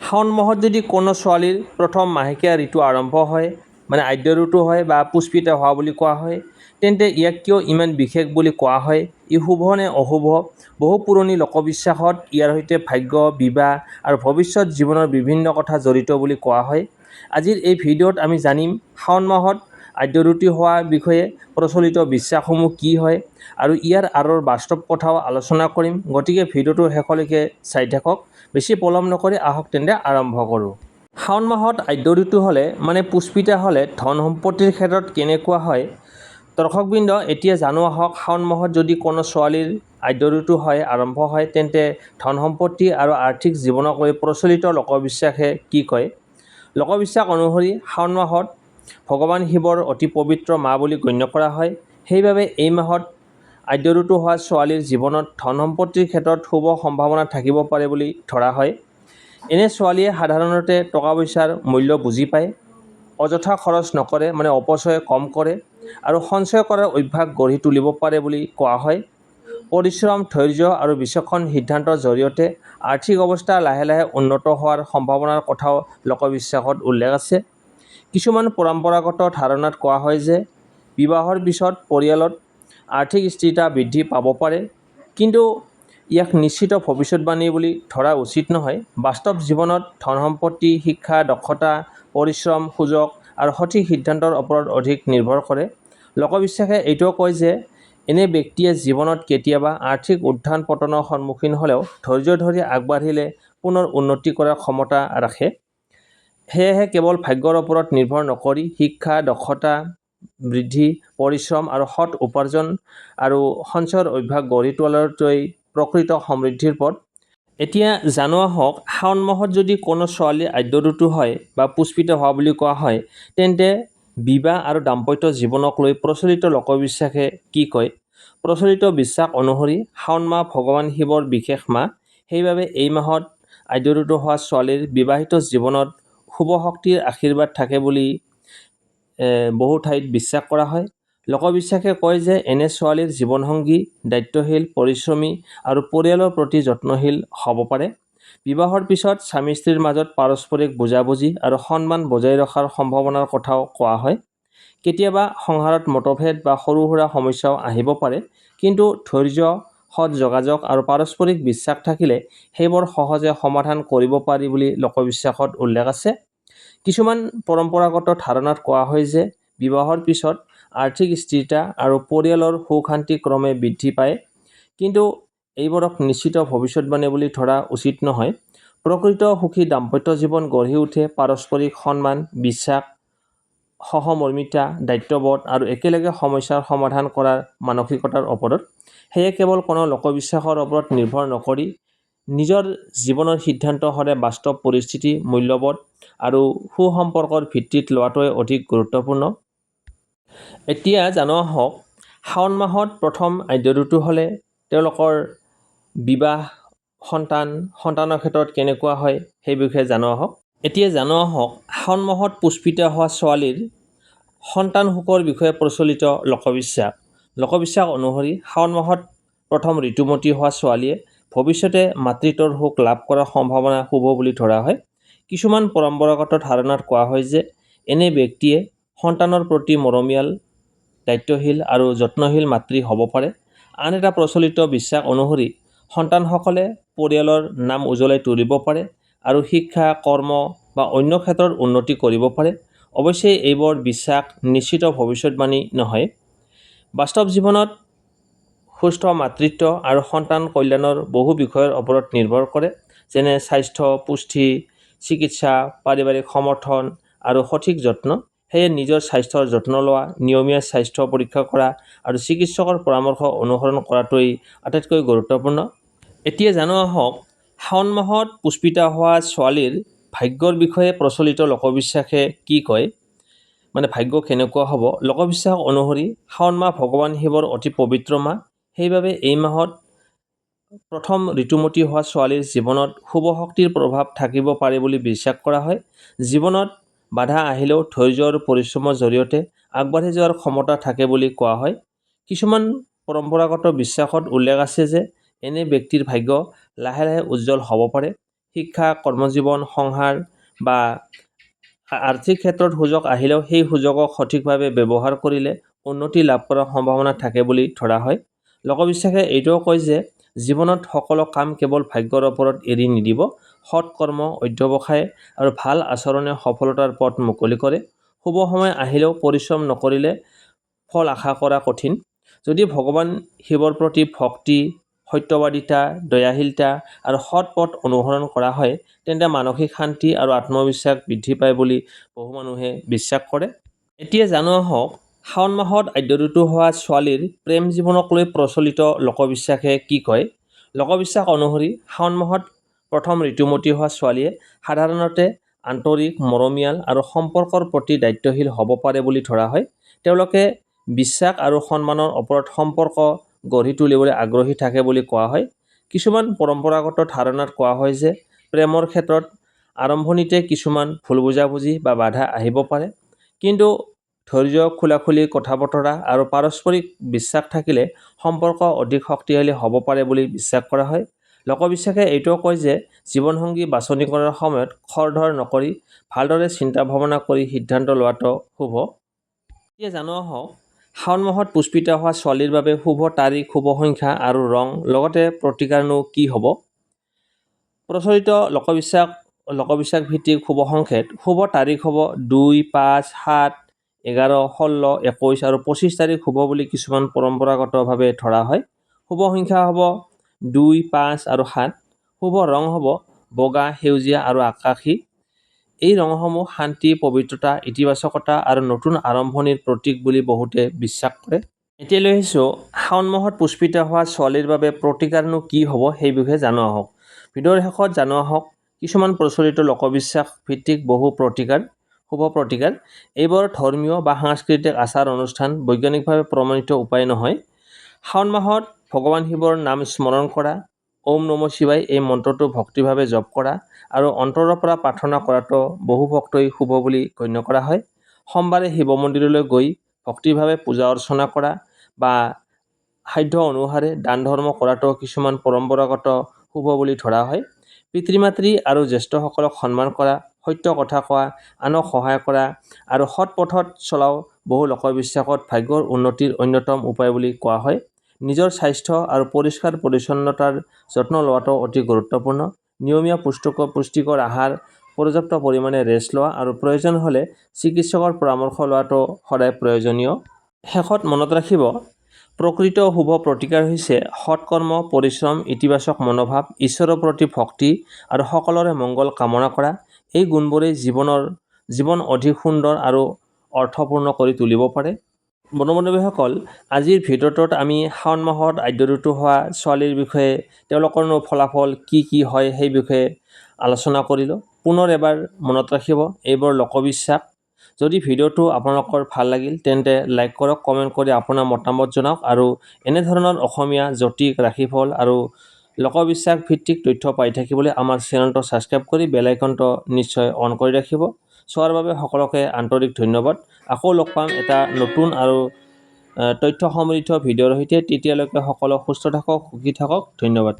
শাওণ মাহত যদি কোনো ছোৱালীৰ প্ৰথম মাহেকীয়া ঋতু আৰম্ভ হয়, মানে আদ্য ঋতু হয় বা পুষ্পিতা হোৱা বুলি কোৱা হয়, তেন্তে ইয়াক কিয় ইমান বিশেষ বুলি কোৱা হয়? ই শুভ নে অশুভ? বহু পুৰণি লোকবিশ্বাসত ইয়াৰ সৈতে ভাগ্য, বিবাহ আৰু ভৱিষ্যত জীৱনৰ বিভিন্ন কথা জড়িত বুলি কোৱা হয়। আজিৰ এই ভিডিঅ'ত আমি জানিম শাওণ মাহত আদ্য ঋতু হোৱাৰ বিষয়ে প্ৰচলিত বিশ্বাসসমূহ কি হয় আৰু ইয়াৰ আঁৰৰ বাস্তৱ কথাও আলোচনা কৰিম। গতিকে ভিডিঅ'টো শেষলৈকে চাই থাকক। বেছি পলম নকৰি আহক তেন্তে আৰম্ভ কৰোঁ। শাওণ মাহত আদ্য ঋতু হ'লে মানে পুষ্পিতা হ'লে ধন সম্পত্তিৰ ক্ষেত্ৰত কেনেকুৱা হয়? দৰ্শকবৃন্দ, এতিয়া জানো আহক শাওণ মাহত যদি কোনো ছোৱালীৰ আদ্য ঋতু হয় আৰম্ভ হয়, তেন্তে ধন সম্পত্তি আৰু আৰ্থিক জীৱনক লৈ প্ৰচলিত লোকবিশ্বাসে কি কয়। লোকবিশ্বাস অনুসৰি শাওণ মাহত ভগৱান শিৱৰ অতি পবিত্ৰ মাহ বুলি গণ্য কৰা হয়। সেইবাবে এই মাহত আদ্য ঋতু হোৱা ছোৱালীৰ জীৱনত ধন সম্পত্তিৰ ক্ষেত্ৰত শুভ সম্ভাৱনা থাকিব পাৰে বুলি ধৰা হয়। এনে ছোৱালীয়ে সাধাৰণতে টকা পইচাৰ মূল্য বুজি পায়, অযথা খৰচ নকৰে, মানে অপচয় কম কৰে আৰু সঞ্চয় কৰাৰ অভ্যাস গঢ়ি তুলিব পাৰে বুলি কোৱা হয়। পৰিশ্ৰম, ধৈৰ্য আৰু বিচক্ষণ সিদ্ধান্তৰ জৰিয়তে আৰ্থিক অৱস্থা লাহে লাহে উন্নত হোৱাৰ সম্ভাৱনাৰ কথাও লোকবিশ্বাসত উল্লেখ আছে। কিছুমান পৰম্পৰাগত ধাৰণাত কোৱা হয় যে বিবাহৰ পিছত পৰিয়ালত আৰ্থিক স্থিৰতা বৃদ্ধি পাব পাৰে, কিন্তু ইয়াক নিশ্চিত ভৱিষ্যতবাণী বুলি ধৰা উচিত নহয়। বাস্তৱ জীৱনত ধন সম্পত্তি, শিক্ষা, দক্ষতা, পৰিশ্ৰম, সুযোগ আৰু সঠিক সিদ্ধান্তৰ ওপৰত অধিক নিৰ্ভৰ কৰে। লোকবিশ্বাসে এইটোও কয় যে এনে ব্যক্তিয়ে জীৱনত কেতিয়াবা আৰ্থিক উত্থান পতনৰ সন্মুখীন হ'লেও ধৈৰ্য ধৰি আগবাঢ়িলে পুনৰ উন্নতি কৰাৰ ক্ষমতা ৰাখে। সেয়েহে কেৱল ভাগ্যৰ ওপৰত নিৰ্ভৰ নকৰি শিক্ষা, দক্ষতা বৃদ্ধি, পৰিশ্ৰম আৰু সৎ উপাৰ্জন আৰু সঞ্চয়ৰ অভ্যাস গঢ়ি তোলাটোৱেই প্ৰকৃত সমৃদ্ধিৰ পথ। এতিয়া জানো আহক শাওণ মাহত যদি কোনো ছোৱালীৰ আদ্য ঋতু হয় বা পুষ্পিতা হোৱা বুলি কোৱা হয়, তেন্তে বিবাহ আৰু দাম্পত্য জীৱনক লৈ প্ৰচলিত লোকবিশ্বাসে কি কয়। প্ৰচলিত বিশ্বাস অনুসৰি শাওণ মাহ ভগৱান শিৱৰ বিশেষ মাহ। সেইবাবে এই মাহত আদ্য ঋতু হোৱা ছোৱালীৰ বিবাহিত জীৱনত শুভ শক্তিৰ আশীৰ্বাদ থাকে বুলি বহু ঠাইত বিশ্বাস কৰা হয়। লোকবিশ্বাসে কয় যে এনে ছোৱালীৰ জীৱনসংগী দায়িত্বশীল, পৰিশ্ৰমী আৰু পৰিয়ালৰ প্ৰতি যত্নশীল হ'ব পাৰে। বিবাহৰ পিছত স্বামী স্ত্ৰীৰ মাজত পাৰস্পৰিক বুজাবুজি আৰু সন্মান বজাই ৰখাৰ সম্ভাৱনাৰ কথাও কোৱা হয়। কেতিয়াবা সংসাৰত মতভেদ বা সৰু সুৰা সমস্যাও আহিব পাৰে, কিন্তু ধৈৰ্য, সৎ যোগাযোগ আৰু পাৰস্পৰিক বিশ্বাস থাকিলে সেইবোৰ সহজে সমাধান কৰিব পাৰি বুলি লোকবিশ্বাসত উল্লেখ আছে। কিছুমান পৰম্পৰাগত ধাৰণাত কোৱা হয় যে বিবাহৰ পিছত আৰ্থিক স্থিৰতা আৰু পৰিয়ালৰ সুখ শান্তি ক্ৰমে বৃদ্ধি পায়, কিন্তু এইবোৰক নিশ্চিত ভৱিষ্যতবাণী বুলি ধৰা উচিত নহয়। প্ৰকৃত সুখী দাম্পত্য জীৱন গঢ়ি উঠে পাৰস্পৰিক সন্মান, বিশ্বাস, সহমৰ্মিতা, দায়িত্ববোধ আৰু একেলগে সমস্যাৰ সমাধান কৰাৰ মানসিকতাৰ ওপৰত। সেয়ে কেৱল কোনো লোকবিশ্বাসৰ ওপৰত নিৰ্ভৰ নকৰি নিজৰ জীৱনৰ সিদ্ধান্ত সদায় বাস্তৱ পৰিস্থিতি, মূল্যবোধ আৰু সুসম্পৰ্কৰ ভিত্তিত লোৱাটোৱে অধিক গুৰুত্বপূৰ্ণ। এতিয়া জানো আহক শাওণ মাহত প্ৰথম আদ্য ঋতু হ'লে তেওঁলোকৰ বিবাহ, সন্তানৰ ক্ষেত্ৰত কেনেকুৱা হয় সেই বিষয়ে জানো আহক। এতিয়া জানো আহক শাওণ মাহত পুষ্পিতা হোৱা ছোৱালীৰ সন্তান সুখৰ বিষয়ে প্ৰচলিত লোকবিশ্বাস। লোকবিশ্বাস অনুসৰি শাওণ মাহত প্ৰথম ঋতুমতী হোৱা ছোৱালীয়ে ভৱিষ্যতে মাতৃত্বৰ সুখ লাভ কৰাৰ সম্ভাৱনা শুভ বুলি ধৰা হয়। কিছুমান পৰম্পৰাগত ধাৰণাত কোৱা হয় যে এনে ব্যক্তিয়ে সন্তানৰ প্ৰতি মৰমীয়াল, দায়িত্বশীল আৰু যত্নশীল মাতৃ হ'ব পাৰে। আন এটা প্ৰচলিত বিশ্বাস অনুসৰি সন্তানসকলে পৰিয়ালৰ নাম উজ্বলাই তুলিব পাৰে আৰু শিক্ষা, কৰ্ম বা অন্য ক্ষেত্ৰত উন্নতি কৰিব পাৰে। অৱশ্যে এইবোৰ বিশ্বাস নিশ্চিত ভৱিষ্যতবাণী নহয়। বাস্তৱ জীৱনত সুস্থ মাতৃত্ব আৰু সন্তান কল্যাণৰ বহু বিষয়ৰ ওপৰত নিৰ্ভৰ কৰে, যেনে স্বাস্থ্য, পুষ্টি, চিকিৎসা, পাৰিবাৰিক সমৰ্থন আৰু সঠিক যত্ন। সেয়ে নিজৰ স্বাস্থ্যৰ যত্ন লোৱা, নিয়মীয়া স্বাস্থ্য পৰীক্ষা কৰা আৰু চিকিৎসকৰ পৰামৰ্শ অনুসৰণ কৰাটোৱেই আটাইতকৈ গুৰুত্বপূৰ্ণ। এতিয়া জানো আহক শাওণ মাহত পুষ্পিতা হোৱা ছোৱালীৰ ভাগ্যৰ বিষয়ে প্ৰচলিত লোকবিশ্বাসে কি কয়, মানে ভাগ্য কেনেকুৱা হ'ব। লোকবিশ্বাস অনুসৰি শাওণ মাহ ভগৱান শিৱৰ অতি পবিত্ৰ মাহ। সেইবাবে এই মাহত প্ৰথম ঋতুমতী হোৱা ছোৱালীৰ জীৱনত শুভ শক্তিৰ প্ৰভাৱ থাকিব পাৰে বুলি বিশ্বাস কৰা হয়। জীৱনত বাধা আহিলেও ধৈৰ্য আৰু পৰিশ্ৰমৰ জৰিয়তে আগবাঢ়ি যোৱাৰ ক্ষমতা থাকে বুলি কোৱা হয়। কিছুমান পৰম্পৰাগত বিশ্বাসত উল্লেখ আছে যে এনে ব্যক্তিৰ ভাগ্য লাহে লাহে উজ্জ্বল হ'ব পাৰে। শিক্ষা, কৰ্মজীৱন, সংসাৰ বা আৰ্থিক ক্ষেত্ৰত সুযোগ আহিলেও সেই সুযোগক সঠিকভাৱে ব্যৱহাৰ কৰিলে উন্নতি লাভ কৰাৰ সম্ভাৱনা থাকে বুলি ধৰা হয়। লোকবিশ্বাসে এইটোও কয় যে জীৱনত সকলো কাম কেৱল ভাগ্যৰ ওপৰত এৰি নিদিব। সৎ কৰ্ম, অধ্যৱসায় আৰু ভাল আচৰণে সফলতাৰ পথ মুকলি কৰে। শুভ সময় আহিলেও পৰিশ্ৰম নকৰিলে ফল আশা কৰা কঠিন। যদি ভগৱান শিৱৰ প্ৰতি ভক্তি, সত্যবাদিতা, দয়াশীলতা আৰু সৎ পথ অনুসৰণ কৰা হয় তেন্তে মানসিক শান্তি আৰু আত্মবিশ্বাস বৃদ্ধি পায় বুলি বহু মানুহে বিশ্বাস কৰে। এতিয়া জানো আহক শাওণ মাহত আদ্য ঋতু হোৱা ছোৱালীৰ প্ৰেম জীৱনক লৈ প্ৰচলিত লোকবিশ্বাসে কি কয়। লোকবিশ্বাস অনুসৰি শাওণ মাহত প্ৰথম ঋতুমতী হোৱা ছোৱালীয়ে সাধাৰণতে আন্তৰিক, মৰমীয়াল আৰু সম্পৰ্কৰ প্ৰতি দায়িত্বশীল হ'ব পাৰে বুলি ধৰা হয়। তেওঁলোকে বিশ্বাস আৰু সন্মানৰ ওপৰত সম্পৰ্ক গঢ়ি তুলিবলৈ আগ্ৰহী থাকে বুলি কোৱা হয়। কিছুমান পৰম্পৰাগত ধাৰণাত কোৱা হয় যে প্ৰেমৰ ক্ষেত্ৰত আৰম্ভণিতে কিছুমান ভুল বুজাবুজি বা বাধা আহিব পাৰে, কিন্তু ধৈৰ্য, খোলাখুলি কথা বতৰা আৰু পাৰস্পৰিক বিশ্বাস থাকিলে সম্পৰ্ক অধিক শক্তিশালী হ'ব পাৰে বুলি বিশ্বাস কৰা হয়। লোকবিশ্বাসে এইটোও কয় যে জীৱনসংগী বাছনি কৰাৰ সময়ত খৰধৰ নকৰি ভালদৰে চিন্তা ভাৱনা কৰি সিদ্ধান্ত লোৱাটো শুভ। এতিয়া জানো আহক শাওণ মাহত পুষ্পিতা হোৱা ছোৱালীৰ বাবে শুভ তাৰিখ, শুভ সংখ্যা আৰু ৰং লগতে প্ৰতিকাৰনো কি হ'ব। প্ৰচলিত লোকবিশ্বাস ভিত্তিক শুভ সংকেত শুভ তাৰিখ হ'ব 2, 5, 7, 11, 16, 21 আৰু 25 তাৰিখ শুভ বুলি কিছুমান পৰম্পৰাগতভাৱে ধৰা হয়। শুভ সংখ্যা হ'ব 2, 5 আৰু 7। শুভ ৰং হ'ব বগা, সেউজীয়া আৰু আকাশী। এই ৰঙসমূহ শান্তি, পবিত্ৰতা, ইতিবাচকতা আৰু নতুন আৰম্ভণিৰ প্ৰতীক বুলি বহুতে বিশ্বাস কৰে। এতিয়া লৈ আহিছোঁ শাওণ মাহত পুষ্পিতা হোৱা ছোৱালীৰ বাবে প্ৰতিকাৰনো কি হ'ব সেই বিষয়ে জানো আহক। ভিডিঅ'ৰ শেষত জানো আহক কিছুমান প্ৰচলিত লোকবিশ্বাস ভিত্তিক শুভ প্ৰতিকাৰ। এইবোৰ ধৰ্মীয় বা সাংস্কৃতিক আচাৰ অনুষ্ঠান, বৈজ্ঞানিকভাৱে প্ৰমাণিত উপায় নহয়। শাওণ মাহত ভগৱান শিৱৰ নাম স্মৰণ কৰা, ওম নমঃ শিৱায় এই মন্ত্ৰটো ভক্তিভাৱে জপ কৰা আৰু অন্তৰৰ পৰা প্ৰাৰ্থনা কৰাটো বহু ভক্তই শুভ বুলি গণ্য কৰা হয়। সোমবাৰে শিৱ মন্দিৰলৈ গৈ ভক্তিভাৱে পূজা অৰ্চনা কৰা বা সাধ্য অনুসাৰে দান ধৰ্ম কৰাটো কিছুমান পৰম্পৰাগত শুভ বুলি ধৰা হয়। পিতৃ-মাতৃ আৰু জ্যেষ্ঠসকলক সন্মান কৰা, সত্য কথা কোৱা, আনক সহায় কৰা আৰু সৎ পথত চলাও বহু লোকবিশ্বাসত ভাগ্যৰ উন্নতিৰ অন্যতম উপায় বুলি কোৱা হয়। নিজৰ স্বাস্থ্য আৰু পৰিষ্কাৰ পৰিচ্ছন্নতাৰ যত্ন লোৱাটো অতি গুৰুত্বপূৰ্ণ। নিয়মীয়া পুষ্টিকৰ আহাৰ, পৰ্যাপ্ত পৰিমাণে ৰেষ্ট লোৱা আৰু প্ৰয়োজন হ'লে চিকিৎসকৰ পৰামৰ্শ লোৱাটো সদায় প্ৰয়োজনীয়। শেষত মনত ৰাখিব প্ৰকৃত শুভ প্ৰতিকাৰ হৈছে সৎকৰ্ম, পৰিশ্ৰম, ইতিবাচক মনোভাৱ, ঈশ্বৰৰ প্ৰতি ভক্তি আৰু সকলোৰে মংগল কামনা কৰা। এই গুণবোৰেই জীৱন অধিক সুন্দৰ আৰু অৰ্থপূৰ্ণ কৰি তুলিব পাৰে। বন্ধু-বান্ধৱীসকল, আজিৰ ভিডিঅ'টোত আমি শাওণ মাহত আদ্য ঋতু হোৱা ছোৱালীৰ বিষয়ে তেওঁলোকৰনো ফলাফল কি হয় সেই বিষয়ে আলোচনা কৰিলোঁ। পুনৰ এবাৰ মনত ৰাখিব এইবোৰ লোকবিশ্বাস। যদি ভিডিঅ'টো আপোনালোকৰ ভাল লাগিল তেন্তে লাইক কৰক, কমেণ্ট কৰি আপোনাৰ মতামত জনাওক আৰু এনেধৰণৰ অসমীয়া, জ্যোতিষ, ৰাশিফল আৰু লোকবিশ্বাস ভিত্তিক তথ্য পাই থাকিবলৈ আমাৰ চেনেলটো ছাবস্ক্ৰাইব কৰি বেল আইকনটো নিশ্চয় অন কৰি ৰাখিব। চোৱাৰ বাবে সকলোকে আন্তৰিক ধন্যবাদ। আকৌ লগ পাম এটা নতুন আৰু তথ্য সমৃদ্ধ ভিডিঅ'ৰ সৈতে। তেতিয়ালৈকে সকলো সুস্থ থাকক, সুখী থাকক। ধন্যবাদ।